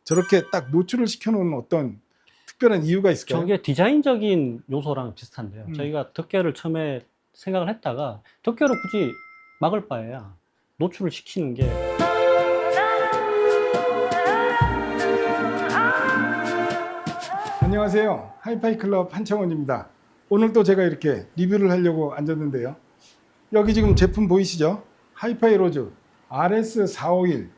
저렇게 딱 노출을 시켜놓은 어떤 특별한 이유가 있을까요? 저게 디자인적인 요소랑 비슷한데요. 저희가 덮개를 처음에 생각을 했다가 덮개로 굳이 막을 바에야 노출을 시키는 게 안녕하세요. 하이파이 클럽 한창원입니다. 오늘 또 제가 이렇게 리뷰를 하려고 앉았는데요. 여기 지금 제품 보이시죠? 하이파이 로즈 RS451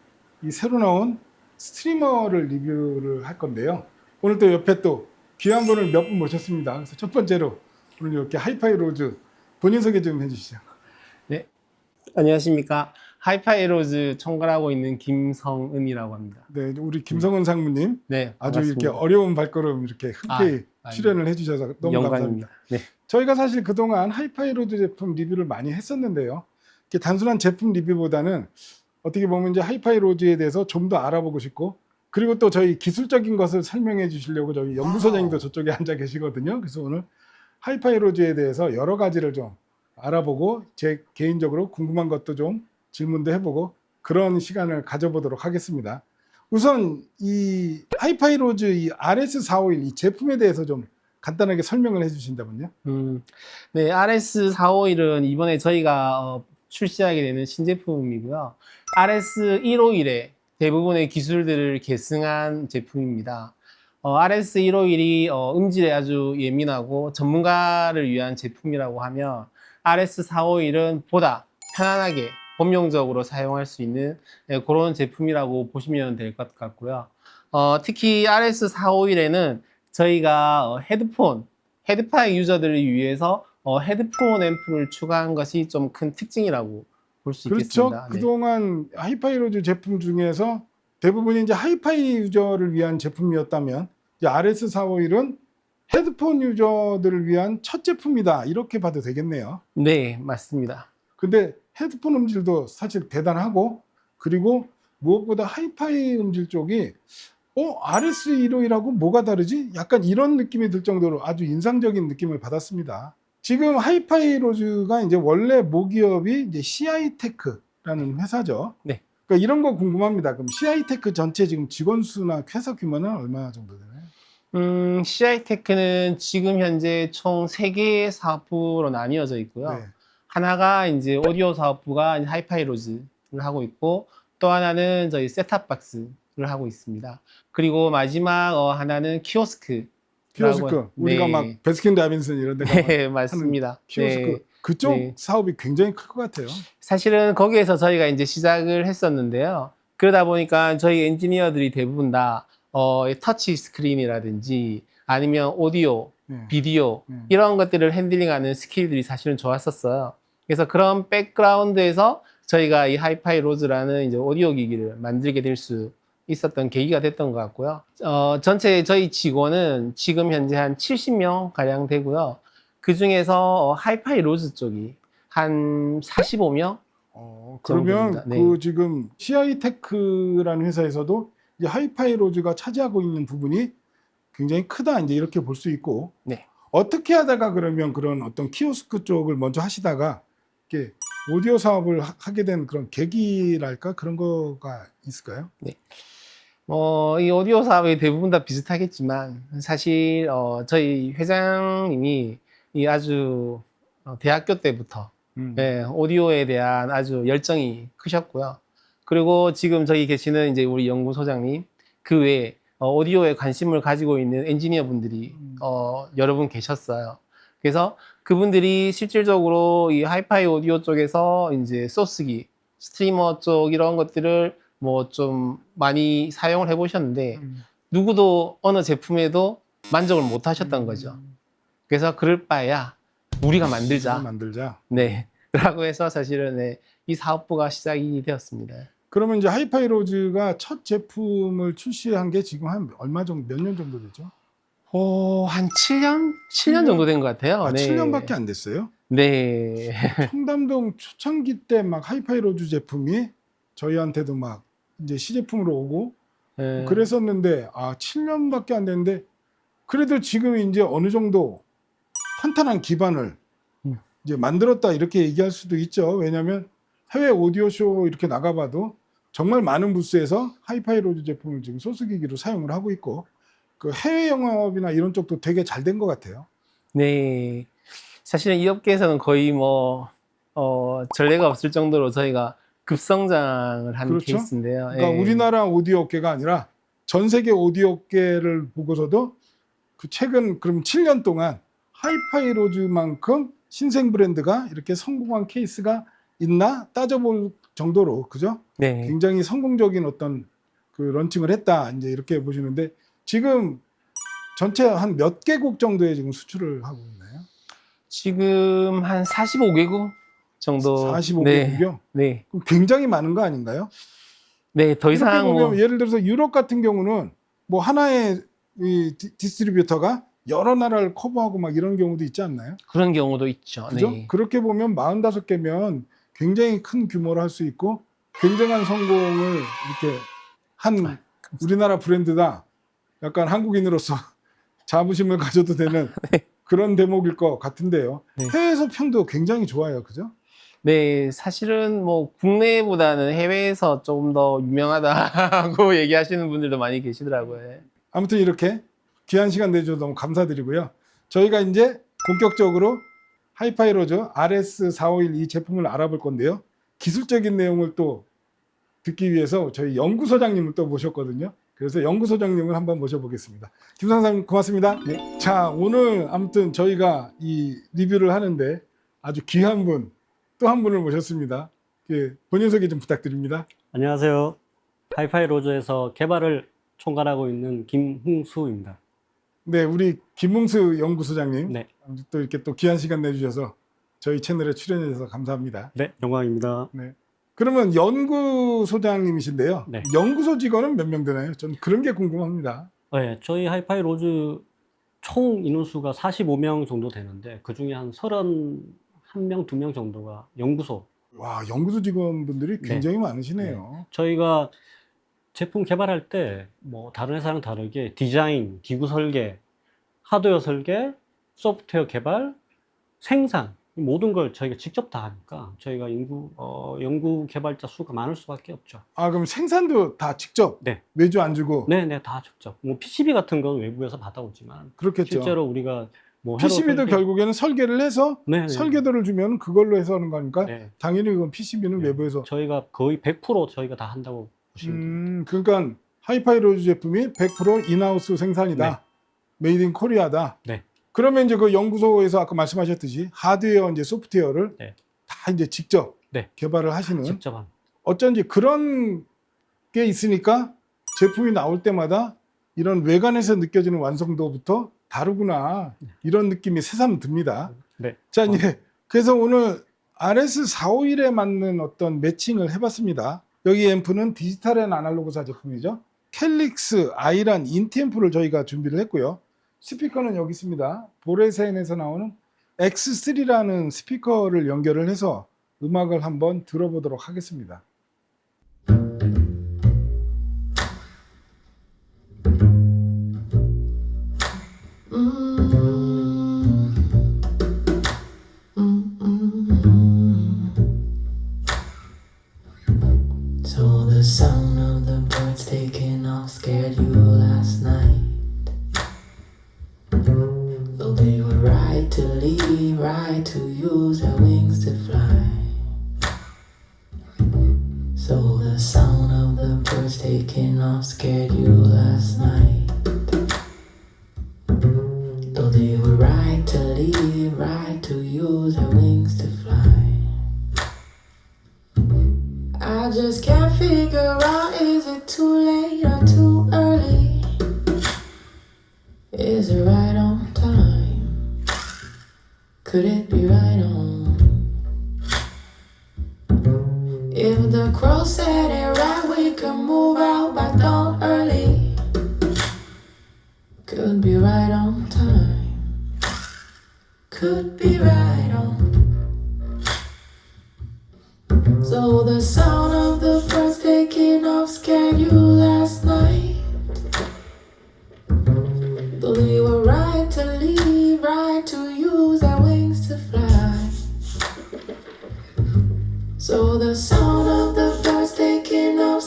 이 새로 나온 스트리머를 리뷰를 할 건데요. 오늘 또 옆에 또 귀한 분을 몇 분 모셨습니다. 그래서 첫 번째로 오늘 이렇게 하이파이 로즈 본인 소개 좀 해주시죠. 네, 안녕하십니까. 하이파이 로즈 총괄하고 있는 김성은이라고 합니다. 네, 우리 김성은 상무님 네, 아주 반갑습니다. 이렇게 어려운 발걸음 이렇게 흔쾌히 출연을 해주셔서 너무 영광입니다. 감사합니다. 네. 저희가 사실 그동안 하이파이 로즈 제품 리뷰를 많이 했었는데요. 이렇게 단순한 제품 리뷰보다는 어떻게 보면 이제 하이파이 로즈에 대해서 좀 더 알아보고 싶고, 그리고 또 저희 기술적인 것을 설명해 주시려고 저희 연구소장님도 저쪽에 앉아 계시거든요. 그래서 오늘 하이파이 로즈에 대해서 여러 가지를 좀 알아보고 제 개인적으로 궁금한 것도 좀 질문도 해보고 그런 시간을 가져보도록 하겠습니다. 우선 이 하이파이 로즈 이 RS451 이 제품에 대해서 좀 간단하게 설명을 해주신다면요. 네, RS451은 이번에 저희가 출시하게 되는 신제품이고요. RS151의 대부분의 기술들을 계승한 제품입니다. RS151이 음질에 아주 예민하고 전문가를 위한 제품이라고 하면 RS451은 보다 편안하게 범용적으로 사용할 수 있는 그런 제품이라고 보시면 될 것 같고요. 특히 RS451에는 저희가 헤드파이 유저들을 위해서 헤드폰 앰프를 추가한 것이 좀 큰 특징이라고 볼 수 그렇죠. 있겠습니다. 그동안 하이파이 로즈 제품 중에서 대부분이 이제 하이파이 유저를 위한 제품이었다면 이제 RS451은 헤드폰 유저들을 위한 첫 제품이다, 이렇게 봐도 되겠네요. 네, 맞습니다. 근데 헤드폰 음질도 사실 대단하고, 그리고 무엇보다 하이파이 음질 쪽이 RS151하고 뭐가 다르지? 약간 이런 느낌이 들 정도로 아주 인상적인 느낌을 받았습니다. 지금 하이파이 로즈가 이제 원래 모기업이 이제 CI테크라는 회사죠. 네. 그러니까 이런 거 궁금합니다. 그럼 CI테크 전체 지금 직원 수나 회사 규모는 얼마 정도 되나요? CI테크는 지금 현재 총 3개의 사업부로 나뉘어져 있고요. 네. 하나가 이제 오디오 사업부가 하이파이 로즈를 하고 있고, 또 하나는 저희 셋탑박스를 하고 있습니다. 그리고 마지막 하나는 키오스크. 우리가 네. 막 베스킨라빈슨 이런 데가 막 네, 맞습니다. 키오스크. 네. 그쪽 네. 사업이 굉장히 클 것 같아요. 사실은 거기에서 저희가 이제 시작을 했었는데요. 그러다 보니까 저희 엔지니어들이 대부분 다 터치 스크린이라든지 아니면 오디오, 네. 비디오 이런 것들을 핸들링하는 스킬들이 사실은 좋았었어요. 그래서 그런 백그라운드에서 저희가 이 하이파이 로즈라는 이제 오디오 기기를 만들게 될 수 있었던 계기가 됐던 것 같고요. 전체 저희 직원은 지금 현재 한 70명 가량 되고요. 그 중에서 하이파이 로즈 쪽이 한 45명? 그러면 정도입니다. 네. 그 지금 CI테크라는 회사에서도 이제 하이파이 로즈가 차지하고 있는 부분이 굉장히 크다, 이제 이렇게 볼 수 있고, 네. 어떻게 하다가 그러면 그런 어떤 키오스크 쪽을 먼저 하시다가 이렇게 오디오 사업을 하게 된 그런 계기랄까, 그런 거가 있을까요? 네. 이 오디오 사업이 대부분 다 비슷하겠지만 사실 저희 회장님이 이 아주 대학교 때부터 네, 오디오에 대한 아주 열정이 크셨고요. 그리고 지금 저희 계시는 이제 우리 연구소장님, 그 외에 오디오에 관심을 가지고 있는 엔지니어 분들이 여러 분 계셨어요. 그래서 그분들이 실질적으로 이 하이파이 오디오 쪽에서 이제 소스기, 스트리머 쪽 이런 것들을 뭐 좀 많이 사용을 해보셨는데 누구도 어느 제품에도 만족을 못 하셨던 거죠. 그래서 그럴 바에야 우리가 만들자. 네. 라고 해서 사실은 네, 이 사업부가 시작이 되었습니다. 그러면 이제 하이파이 로즈가 첫 제품을 출시한 게 지금 한 얼마 정도, 몇 년 정도 되죠? 한 7년 정도 된 것 같아요. 네. 7년밖에 안 됐어요? 네. 청담동 초창기 때 막 하이파이 로즈 제품이 저희한테도 막 이제 시제품으로 오고 그랬었는데 7년밖에 안 됐는데 그래도 지금 이제 어느 정도 탄탄한 기반을 이제 만들었다, 이렇게 얘기할 수도 있죠. 왜냐하면 해외 오디오 쇼 이렇게 나가봐도 정말 많은 부스에서 하이파이 로즈 제품을 지금 소스기기로 사용을 하고 있고 그 해외 영업이나 이런 쪽도 되게 잘 된 것 같아요. 네. 사실은 이 업계에서는 거의 뭐, 전례가 없을 정도로 저희가 급성장을 한 그렇죠. 케이스인데요. 그러니까 예. 우리나라 오디오 업계가 아니라 전 세계 오디오 업계를 보고서도 그 최근 그럼 7년 동안 하이파이 로즈만큼 신생 브랜드가 이렇게 성공한 케이스가 있나 따져볼 정도로 그죠? 네. 굉장히 성공적인 어떤 그 런칭을 했다 이제 이렇게 보시는데 지금 전체 한 몇 개국 정도에 지금 수출을 하고 있나요? 지금 한 45개국 정도. 45개국이요? 네. 그럼 굉장히 많은 거 아닌가요? 네, 더 이렇게 이상 보면 뭐, 예를 들어서 유럽 같은 경우는 뭐 하나의 이 디스트리뷰터가 여러 나라를 커버하고 막 이런 경우도 있지 않나요? 그런 경우도 있죠. 그죠? 네. 그렇게 보면 45개면 굉장히 큰 규모로 할 수 있고 굉장한 성공을 이렇게 한 우리나라 브랜드다. 약간 한국인으로서 자부심을 가져도 되는 그런 대목일 것 같은데요. 네. 해외에서 평도 굉장히 좋아요. 그죠? 네, 사실은 뭐 국내보다는 해외에서 조금 더 유명하다고 얘기하시는 분들도 많이 계시더라고요. 아무튼 이렇게 귀한 시간 내주셔서 너무 감사드리고요. 저희가 이제 본격적으로 하이파이 로즈 RS451 이 제품을 알아볼 건데요. 기술적인 내용을 또 듣기 위해서 저희 연구소장님을 또 모셨거든요. 그래서 연구소장님을 한번 모셔보겠습니다. 김상사님 고맙습니다. 네. 자, 오늘 아무튼 저희가 이 리뷰를 하는데 아주 귀한 분, 또 한 분을 모셨습니다. 예, 본인 소개 좀 부탁드립니다. 안녕하세요. 하이파이 로즈에서 개발을 총괄하고 있는 김흥수입니다. 네, 우리 김웅수 연구소장님. 네. 또 이렇게 또 귀한 시간 내주셔서 저희 채널에 출연해 주셔서 감사합니다. 네, 영광입니다. 네. 그러면 연구소장님이신데요. 네. 연구소 직원은 몇 명 되나요? 전 그런 게 궁금합니다. 네, 저희 하이파이 로즈 총 인원수가 45명 정도 되는데 그 중에 한 31명, 2명 정도가 연구소. 와, 연구소 직원분들이 네. 굉장히 많으시네요. 저희가 제품 개발할 때 뭐 다른 회사랑 다르게 디자인, 기구 설계, 하드웨어 설계, 소프트웨어 개발, 생산 이 모든 걸 저희가 직접 다 하니까 저희가 연구 개발자 수가 많을 수밖에 없죠. 아, 그럼 생산도 다 직접 네. 외주 안 주고 네, 다 직접. 뭐 PCB 같은 건 외부에서 받아오지만 그렇겠죠. 실제로 우리가 뭐 PCB도 설계- 결국에는 설계를 해서 네. 설계도를 주면 그걸로 해서 하는 거니까 네. 당연히 그건 PCB는 네. 외부에서 저희가 거의 100% 저희가 다 한다고 보시면 돼요. 그러니까 하이파이 로즈 제품이 100% 인하우스 생산이다. 네. 메이드 인 코리아다. 네. 그러면 이제 그 연구소에서 아까 말씀하셨듯이 하드웨어 이제 소프트웨어를 네. 다 이제 직접 네. 개발을 하시는 직접 한. 어쩐지 그런 게 있으니까 제품이 나올 때마다 이런 외관에서 느껴지는 완성도부터 다르구나. 이런 느낌이 새삼 듭니다. 네. 자, 이제 그래서 오늘 RS451에 맞는 어떤 매칭을 해봤습니다. 여기 앰프는 디지털 앤 아날로그사 제품이죠. 캘릭스, 아이란, 인티앰프를 저희가 준비를 했고요. 스피커는 여기 있습니다. 보레센에서 나오는 X3라는 스피커를 연결을 해서 음악을 한번 들어보도록 하겠습니다. So the sound of the birds taking off scared you last night. Though they were right to leave, right to use their wings to fly. So the sound of the birds taking off scared you last night. Though they were right to leave, right to use their wings to fly. I just can't figure out, is it too late or too early? Is it right on time? Could it be right on? If the crow said it right, we could move out by dawn early. Could be right on time. Could be right on. So the sound of the birds taking off scared you last night. Though they were right to leave, right to use their wings to fly. So the sound of the birds taking off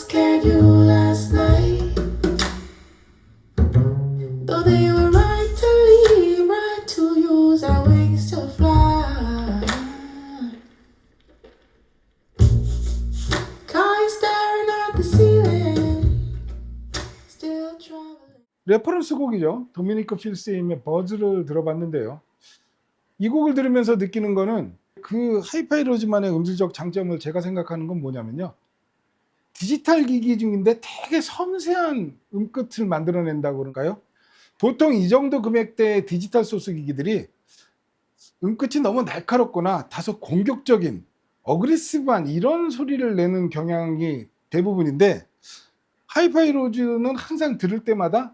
still traveling. 레퍼런스 곡이죠. 도미니크 필스임의 버즈를 들어봤는데요. 이 곡을 들으면서 느끼는 거는 그 하이파이 로즈만의 음질적 장점을 제가 생각하는 건 뭐냐면요. 디지털 기기 중인데 되게 섬세한 음끝을 만들어낸다고 그런가요? 보통 이 정도 금액대의 디지털 소스 기기들이 음끝이 너무 날카롭거나 다소 공격적인 어그레시브한 이런 소리를 내는 경향이 대부분인데 하이파이 로즈는 항상 들을 때마다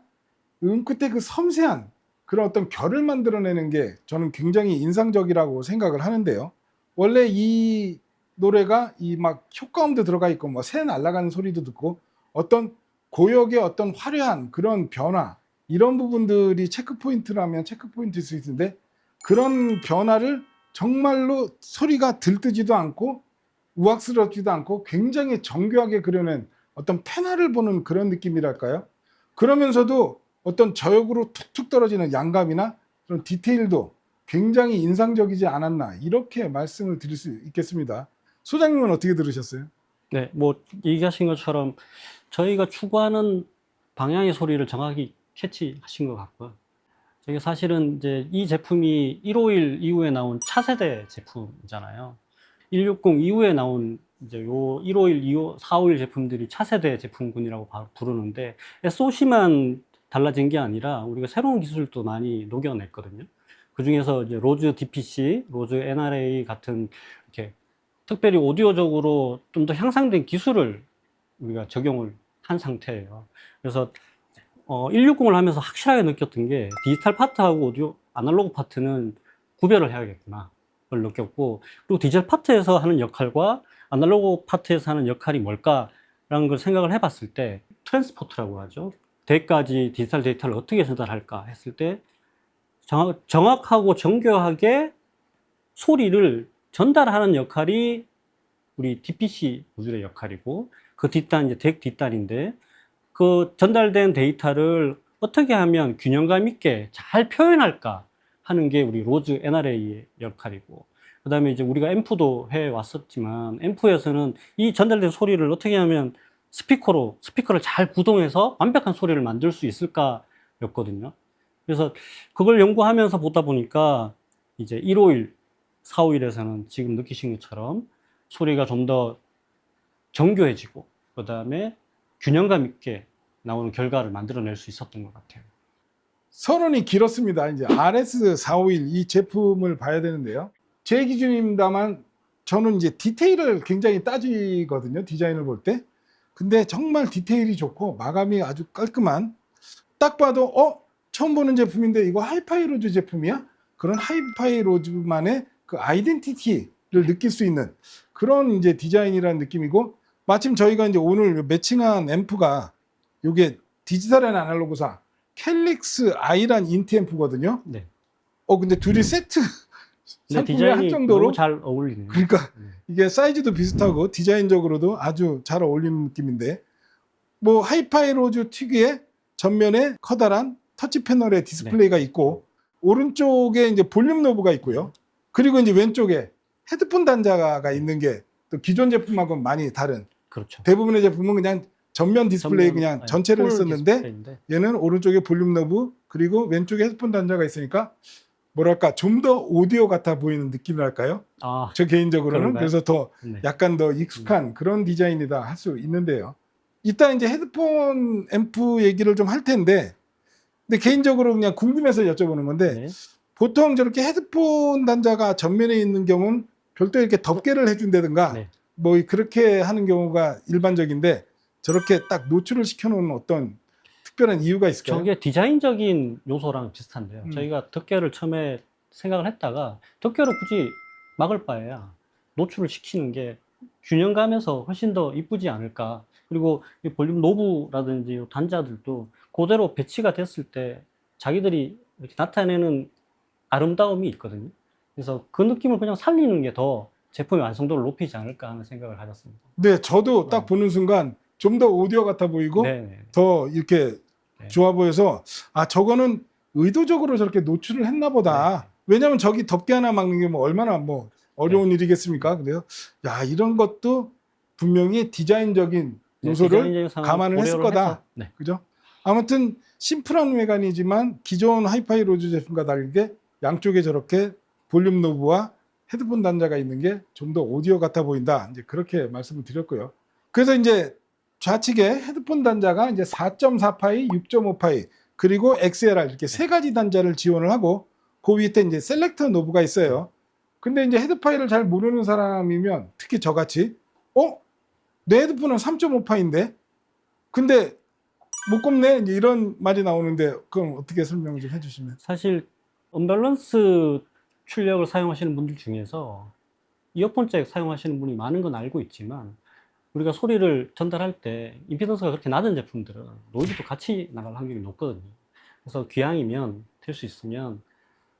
음끝의 그 섬세한 그런 어떤 결을 만들어내는 게 저는 굉장히 인상적이라고 생각을 하는데요. 원래 이 노래가 이 막 효과음도 들어가 있고 뭐 새 날아가는 소리도 듣고 어떤 고역의 어떤 화려한 그런 변화 이런 부분들이 체크 포인트라면 체크 포인트일 수 있는데 그런 변화를 정말로 소리가 들뜨지도 않고 우악스럽지도 않고 굉장히 정교하게 그려낸 어떤 페나를 보는 그런 느낌이랄까요? 그러면서도 어떤 저역으로 툭툭 떨어지는 양감이나 그런 디테일도 굉장히 인상적이지 않았나 이렇게 말씀을 드릴 수 있겠습니다. 소장님은 어떻게 들으셨어요? 네, 뭐 얘기하신 것처럼 저희가 추구하는 방향의 소리를 정확히 캐치하신 것 같고요. 저게 사실은 이제 이 제품이 151 이후에 나온 차세대 제품이잖아요. 160 이후에 나온 이제 요 151, 25, 451 제품들이 차세대 제품군이라고 부르는데 SOC만 달라진 게 아니라 우리가 새로운 기술도 많이 녹여냈거든요. 그 중에서 이제 로즈 DPC, 로즈 NRA 같은 이렇게 특별히 오디오적으로 좀 더 향상된 기술을 우리가 적용을 한 상태예요. 그래서 160을 하면서 확실하게 느꼈던 게 디지털 파트하고 오디오 아날로그 파트는 구별을 해야겠구나 를 느꼈고, 그리고 디지털 파트에서 하는 역할과 아날로그 파트에서 하는 역할이 뭘까라는 걸 생각을 해봤을 때 트랜스포트라고 하죠. 덱까지 디지털 데이터를 어떻게 전달할까 했을 때 정확하고 정교하게 소리를 전달하는 역할이 우리 DPC 모듈의 역할이고, 그 뒷단 이제 덱 뒷단인데 그 전달된 데이터를 어떻게 하면 균형감 있게 잘 표현할까 하는 게 우리 로즈 NRA의 역할이고, 그 다음에 이제 우리가 앰프도 해 왔었지만 앰프에서는 이 전달된 소리를 어떻게 하면 스피커를 잘 구동해서 완벽한 소리를 만들 수 있을까 였거든요. 그래서 그걸 연구하면서 보다 보니까 이제 151, 451에서는 지금 느끼신 것처럼 소리가 좀 더 정교해지고 그 다음에 균형감 있게 나오는 결과를 만들어낼 수 있었던 것 같아요. 선언이 길었습니다. 이제 RS451 이 제품을 봐야 되는데요. 제 기준입니다만 저는 이제 디테일을 굉장히 따지거든요. 디자인을 볼 때. 근데 정말 디테일이 좋고 마감이 아주 깔끔한, 딱 봐도 처음 보는 제품인데 이거 하이파이 로즈 제품이야? 그런 하이파이 로즈만의 그 아이덴티티를 느낄 수 있는 그런 이제 디자인이라는 느낌이고, 마침 저희가 이제 오늘 매칭한 앰프가 이게 디지털 앤 아날로그사 캘릭스 I란 인티 앰프거든요. 네. 근데 둘이 세트 근데 상품에 디자인이 한 정도로 너무 잘 어울리네요. 그러니까 이게 사이즈도 비슷하고 디자인적으로도 아주 잘 어울리는 느낌인데, 뭐 하이파이 로즈 특유의 전면에 커다란 터치 패널의 디스플레이가 있고 오른쪽에 이제 볼륨 노브가 있고요. 그리고 이제 왼쪽에 헤드폰 단자가 있는 게 또 기존 제품하고는 많이 다른, 그렇죠. 대부분의 제품은 그냥 전면 디스플레이 그냥 네, 전체를 풀 썼는데 디스플레이인데. 얘는 오른쪽에 볼륨 노브 그리고 왼쪽에 헤드폰 단자가 있으니까 뭐랄까 좀 더 오디오 같아 보이는 느낌이랄까요? 아, 저 개인적으로는 그런가요? 그래서 더 네. 약간 더 익숙한 그런 디자인이다 할 수 있는데요. 이따 이제 헤드폰 앰프 얘기를 좀 할 텐데, 근데 개인적으로 그냥 궁금해서 여쭤보는 건데 네. 보통 저렇게 헤드폰 단자가 전면에 있는 경우는 별도의 이렇게 덮개를 해준다든가 네. 뭐 그렇게 하는 경우가 일반적인데 저렇게 딱 노출을 시켜놓은 어떤 특별한 이유가 있을까요? 저게 디자인적인 요소랑 비슷한데요. 저희가 덮개를 처음에 생각을 했다가 덮개로 굳이 막을 바에야 노출을 시키는 게 균형감에서 훨씬 더 이쁘지 않을까. 그리고 이 볼륨 노브라든지 이 단자들도 그대로 배치가 됐을 때 자기들이 이렇게 나타내는 아름다움이 있거든요. 그래서 그 느낌을 그냥 살리는 게 더 제품의 완성도를 높이지 않을까 하는 생각을 가졌습니다. 네, 저도 딱 보는 순간 좀 더 오디오 같아 보이고 네. 더 이렇게 네. 좋아 보여서 저거는 의도적으로 저렇게 노출을 했나 보다. 네. 왜냐하면 저기 덮개 하나 막는 게 뭐 얼마나 뭐 어려운 일이겠습니까? 근데요. 야, 이런 것도 분명히 디자인적인 요소를 디자인적인 상황을 감안을 했을 고려를 거다. 해서, 네. 그죠? 아무튼 심플한 외관이지만 기존 하이파이 로즈 제품과 다르게 양쪽에 저렇게 볼륨 노브와 헤드폰 단자가 있는 게 좀 더 오디오 같아 보인다. 이제 그렇게 말씀을 드렸고요. 그래서 이제 좌측에 헤드폰 단자가 이제 4.4파이, 6.5파이, 그리고 XLR 이렇게 세 가지 단자를 지원을 하고 그 밑에 이제 셀렉터 노브가 있어요. 근데 이제 헤드파이를 잘 모르는 사람이면 특히 저같이 내 헤드폰은 3.5파인데 근데 못 꼽네 이제 이런 말이 나오는데 그럼 어떻게 설명 좀 해주시면. 사실 언밸런스 출력을 사용하시는 분들 중에서 이어폰 잭 사용하시는 분이 많은 건 알고 있지만 우리가 소리를 전달할 때 임피던스가 그렇게 낮은 제품들은 노이즈도 같이 나갈 확률이 높거든요. 그래서 기왕이면 될 수 있으면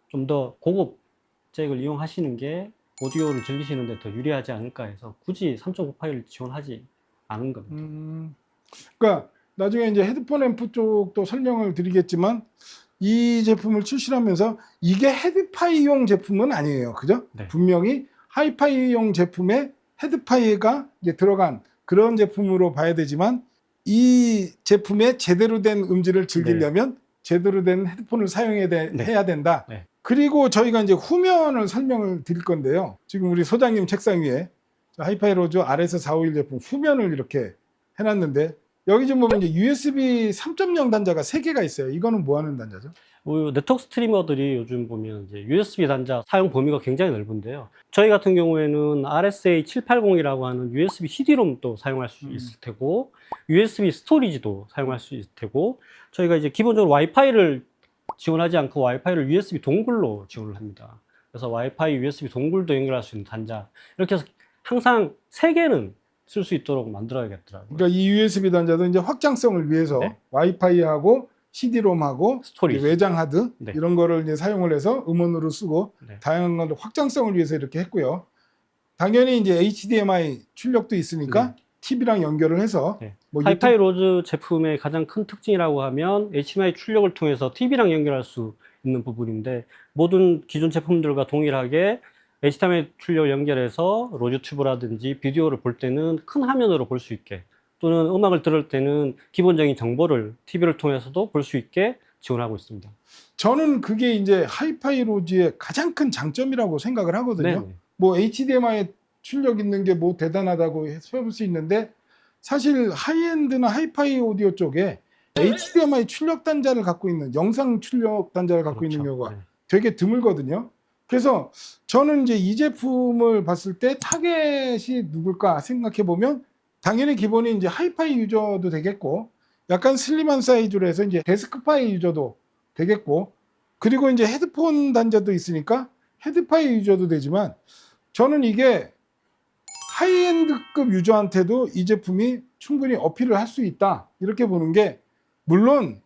좀 더 고급 잭을 이용하시는 게 오디오를 즐기시는 데 더 유리하지 않을까 해서 굳이 3.5파이를 지원하지 않은 겁니다. 그러니까 나중에 이제 헤드폰 앰프 쪽도 설명을 드리겠지만 이 제품을 출시하면서 이게 헤드파이용 제품은 아니에요. 그죠? 네. 분명히 하이파이용 제품에 헤드파이가 이제 들어간 그런 제품으로 봐야 되지만 이 제품에 제대로 된 음질을 즐기려면 제대로 된 헤드폰을 사용해야 해야 된다. 네. 그리고 저희가 이제 후면을 설명을 드릴 건데요. 지금 우리 소장님 책상 위에 하이파이 로즈 RS451 제품 후면을 이렇게 해놨는데 여기 좀 보면 이제 USB 3.0 단자가 3개가 있어요. 이거는 뭐 하는 단자죠? 네트워크 스트리머들이 요즘 보면 이제 USB 단자 사용 범위가 굉장히 넓은데요. 저희 같은 경우에는 RSA780이라고 하는 USB CD-ROM도 사용할 수 있을 테고, USB 스토리지도 사용할 수 있을 테고, 저희가 이제 기본적으로 와이파이를 지원하지 않고 와이파이를 USB 동굴로 지원을 합니다. 그래서 와이파이, USB 동굴도 연결할 수 있는 단자. 이렇게 해서 항상 3개는 쓸 수 있도록 만들어야겠더라고요. 그러니까 이 USB 단자도 이제 확장성을 위해서 네. 와이파이하고 CD-ROM하고 스토리지. 외장 하드 네. 이런 거를 이제 사용을 해서 음원으로 쓰고 네. 다양한 건 확장성을 위해서 이렇게 했고요. 당연히 이제 HDMI 출력도 있으니까 네. TV랑 연결을 해서 네. 뭐 하이파이 로즈 제품의 가장 큰 특징이라고 하면 HDMI 출력을 통해서 TV랑 연결할 수 있는 부분인데 모든 기존 제품들과 동일하게 HDMI 출력 연결해서 로즈 튜브라든지 비디오를 볼 때는 큰 화면으로 볼 수 있게 또는 음악을 들을 때는 기본적인 정보를 TV를 통해서도 볼 수 있게 지원하고 있습니다. 저는 그게 이제 하이파이 로즈의 가장 큰 장점이라고 생각을 하거든요. 네네. 뭐 HDMI 출력 있는 게 뭐 대단하다고 해볼 수 있는데 사실 하이엔드나 하이파이 오디오 쪽에 HDMI 출력 단자를 갖고 있는 영상 출력 단자를 갖고 있는 그렇죠. 경우가 네. 되게 드물거든요. 그래서 저는 이제 이 제품을 봤을 때 타겟이 누굴까 생각해 보면 당연히 기본이 이제 하이파이 유저도 되겠고 약간 슬림한 사이즈로 해서 이제 데스크파이 유저도 되겠고 그리고 이제 헤드폰 단자도 있으니까 헤드파이 유저도 되지만 저는 이게 하이엔드급 유저한테도 이 제품이 충분히 어필을 할 수 있다 이렇게 보는 게 물론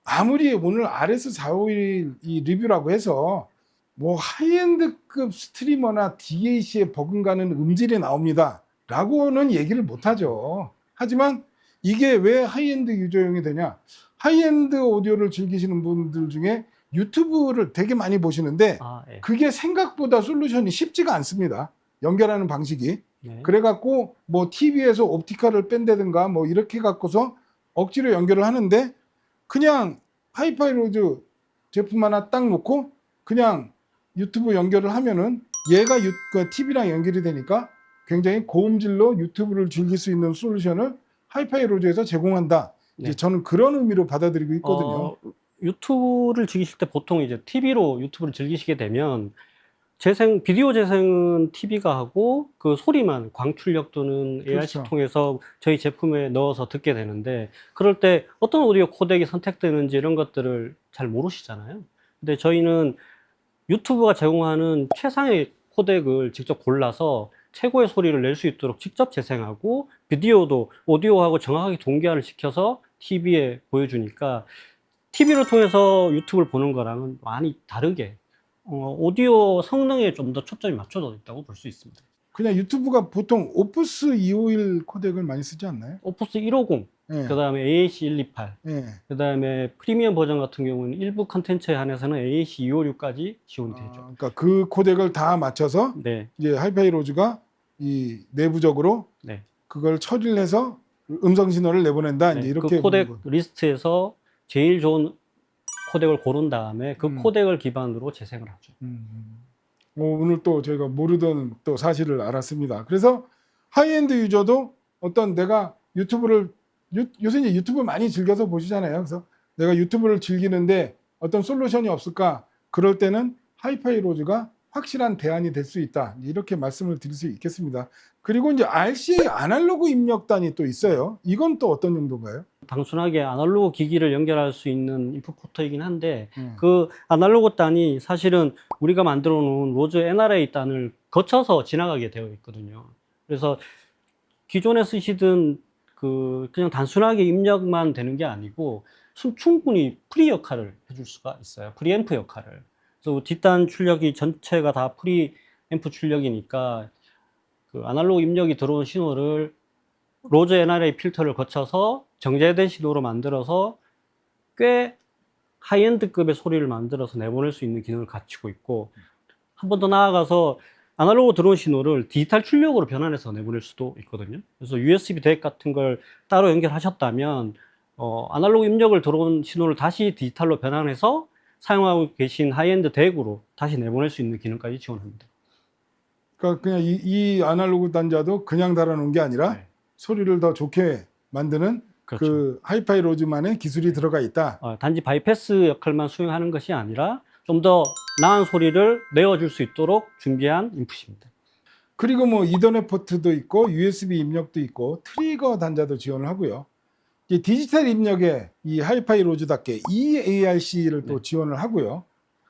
아무리 오늘 RS451 이 리뷰라고 해서 뭐 하이엔드급 스트리머나 DAC에 버금가는 음질이 나옵니다 라고는 얘기를 못하죠. 하지만 이게 왜 하이엔드 유저용이 되냐, 하이엔드 오디오를 즐기시는 분들 중에 유튜브를 되게 많이 보시는데 예. 그게 생각보다 솔루션이 쉽지가 않습니다. 연결하는 방식이. 네. 그래갖고 뭐 TV에서 옵티컬을 뺀다든가 뭐 이렇게 갖고서 억지로 연결을 하는데 그냥 하이파이 로즈 제품 하나 딱 놓고 그냥 유튜브 연결을 하면은 얘가 TV랑 연결이 되니까 굉장히 고음질로 유튜브를 즐길 수 있는 솔루션을 하이파이 로즈에서 제공한다. 네. 이제 저는 그런 의미로 받아들이고 있거든요. 유튜브를 즐기실 때 보통 이제 TV로 유튜브를 즐기시게 되면 비디오 재생은 TV가 하고 그 소리만 광출력 또는 ARC 그렇죠. 통해서 저희 제품에 넣어서 듣게 되는데 그럴 때 어떤 오디오 코덱이 선택되는지 이런 것들을 잘 모르시잖아요. 근데 저희는 유튜브가 제공하는 최상의 코덱을 직접 골라서 최고의 소리를 낼 수 있도록 직접 재생하고 비디오도 오디오하고 정확하게 동기화를 시켜서 TV에 보여주니까 TV를 통해서 유튜브를 보는 거랑은 많이 다르게 오디오 성능에 좀 더 초점이 맞춰져 있다고 볼 수 있습니다. 그냥 유튜브가 보통 오프스 251 코덱을 많이 쓰지 않나요? 오프스 150, 예. 그 다음에 AAC 128, 예. 그 다음에 프리미엄 버전 같은 경우는 일부 컨텐츠에 한해서는 AAC 256까지 지원되죠. 그러니까 그 코덱을 다 맞춰서 네, 이제 하이파이 로즈가 이 내부적으로 네. 그걸 처리를 해서 음성 신호를 내보낸다. 네, 이제 그 이렇게 코덱 보는 거. 리스트에서 제일 좋은 코덱을 고른 다음에 그 음. 코덱을 기반으로 재생을 하죠. 오늘 또 저희가 모르던 또 사실을 알았습니다. 그래서 하이엔드 유저도 어떤 내가 유튜브를 요새 이제 유튜브 많이 즐겨서 보시잖아요. 그래서 내가 유튜브를 즐기는데 어떤 솔루션이 없을까? 그럴 때는 하이파이 로즈가 확실한 대안이 될 수 있다. 이렇게 말씀을 드릴 수 있겠습니다. 그리고 이제 RCA 아날로그 입력단이 또 있어요. 이건 또 어떤 용도인가요? 단순하게 아날로그 기기를 연결할 수 있는 인풋 포트이긴 한데 음. 그 아날로그 단이 사실은 우리가 만들어 놓은 로즈 NRA 단을 거쳐서 지나가게 되어 있거든요. 그래서 기존에 쓰시던 그 그냥 단순하게 입력만 되는 게 아니고 충분히 프리 역할을 해줄 수가 있어요. 프리앰프 역할을. 그래서 뒷단 출력이 전체가 다 프리앰프 출력이니까 그 아날로그 입력이 들어온 신호를 로즈 NRA 필터를 거쳐서 정제된 신호로 만들어서 꽤 하이엔드급의 소리를 만들어서 내보낼 수 있는 기능을 갖추고 있고, 한 번 더 나아가서 아날로그 들어온 신호를 디지털 출력으로 변환해서 내보낼 수도 있거든요. 그래서 USB 덱 같은 걸 따로 연결하셨다면 아날로그 입력을 들어온 신호를 다시 디지털로 변환해서 사용하고 계신 하이엔드 덱으로 다시 내보낼 수 있는 기능까지 지원합니다. 그러니까 그냥 이 아날로그 단자도 그냥 달아놓은 게 아니라 네. 소리를 더 좋게 만드는 그렇죠. 그 하이파이 로즈만의 기술이 들어가 있다. 단지 바이패스 역할만 수행하는 것이 아니라 좀 더 나은 소리를 내어줄 수 있도록 준비한 인풋입니다. 그리고 뭐 이더넷 포트도 있고 USB 입력도 있고 트리거 단자도 지원을 하고요. 이 디지털 입력에 이 하이파이 로즈답게 EARC를 또 네. 지원을 하고요.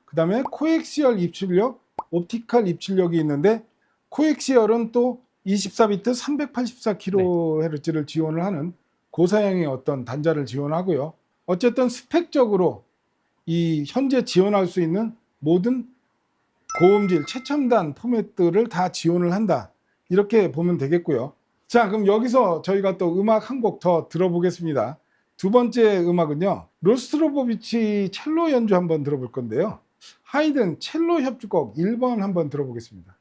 그다음에 코엑시얼 입출력, 옵티컬 입출력이 있는데 코엑시얼은 또 24비트 384kHz를 지원을 하는 고사양의 어떤 단자를 지원하고요. 어쨌든 스펙적으로 이 현재 지원할 수 있는 모든 고음질 최첨단 포맷들을 다 지원을 한다. 이렇게 보면 되겠고요. 자, 그럼 여기서 저희가 또 음악 한 곡 더 들어보겠습니다. 두 번째 음악은요. 로스트로보비치 첼로 연주 한번 들어볼 건데요. 하이든 첼로 협주곡 1번 한번 들어보겠습니다.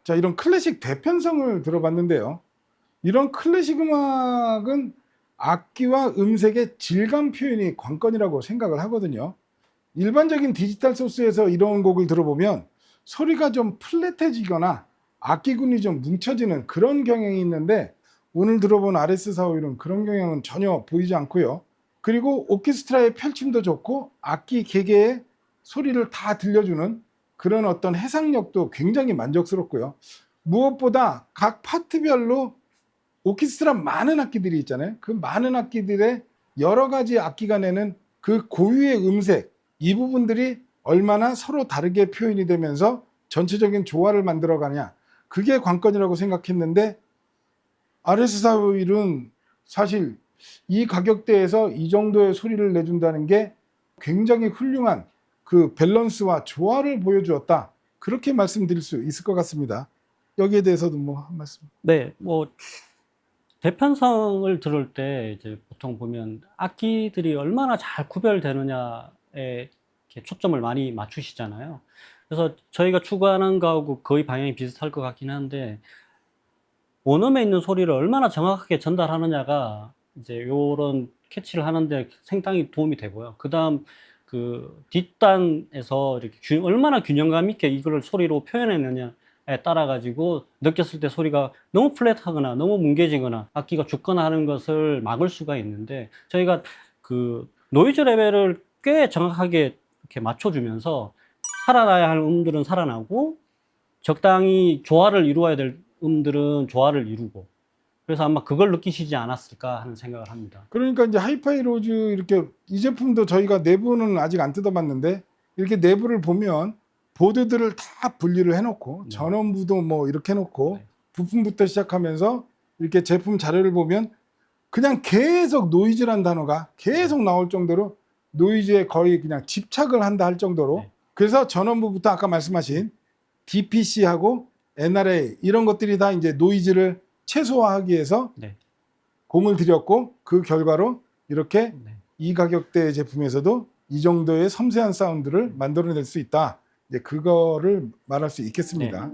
자, 이런 클래식 대편성을 들어봤는데요. 이런 클래식 음악은 악기와 음색의 질감 표현이 관건이라고 생각을 하거든요. 일반적인 디지털 소스에서 이런 곡을 들어보면 소리가 좀 플랫해지거나 악기군이 좀 뭉쳐지는 그런 경향이 있는데 오늘 들어본 RS451은 그런 경향은 전혀 보이지 않고요. 그리고 오케스트라의 펼침도 좋고 악기 개개의 소리를 다 들려주는 그런 어떤 해상력도 굉장히 만족스럽고요. 무엇보다 각 파트별로 오케스트라 많은 악기들이 있잖아요. 그 많은 악기들의 여러 가지 악기가 내는 그 고유의 음색, 이 부분들이 얼마나 서로 다르게 표현이 되면서 전체적인 조화를 만들어가냐, 그게 관건이라고 생각했는데 RS451은 사실 이 가격대에서 이 정도의 소리를 내준다는 게 굉장히 훌륭한 그 밸런스와 조화를 보여주었다, 그렇게 말씀드릴 수 있을 것 같습니다. 여기에 대해서도 뭐 한 말씀. 네, 뭐 대편성을 들을 때 이제 보통 보면 악기들이 얼마나 잘 구별되느냐에 이렇게 초점을 많이 맞추시잖아요. 그래서 저희가 추구하는 거하고 거의 방향이 비슷할 것 같긴 한데, 원음에 있는 소리를 얼마나 정확하게 전달하느냐가 이제 요런 캐치를 하는데 상당히 도움이 되고요. 그다음 그 뒷단에서 이렇게 얼마나 균형감 있게 이거를 소리로 표현했느냐에 따라 가지고 느꼈을 때 소리가 너무 플랫하거나 너무 뭉개지거나 악기가 죽거나 하는 것을 막을 수가 있는데, 저희가 그 노이즈 레벨을 꽤 정확하게 이렇게 맞춰주면서 살아나야 할 음들은 살아나고 적당히 조화를 이루어야 될 음들은 조화를 이루고, 그래서 아마 그걸 느끼시지 않았을까 하는 생각을 합니다. 그러니까 이제 하이파이 로즈, 이렇게 이 제품도 저희가 내부는 아직 안 뜯어봤는데 이렇게 내부를 보면 보드들을 다 분리를 해놓고 네. 전원부도 뭐 이렇게 해놓고 네. 부품부터 시작하면서 이렇게 제품 자료를 보면 그냥 계속 노이즈란 단어가 계속 나올 정도로 노이즈에 거의 그냥 집착을 한다 할 정도로. 네. 그래서 전원부부터 아까 말씀하신 DPC하고 NRA 이런 것들이 다 이제 노이즈를 최소화하기 위해서 네. 공을 들였고, 그 결과로 이렇게 네. 이 가격대 제품에서도 이 정도의 섬세한 사운드를 만들어낼 수 있다, 이제 그거를 말할 수 있겠습니다.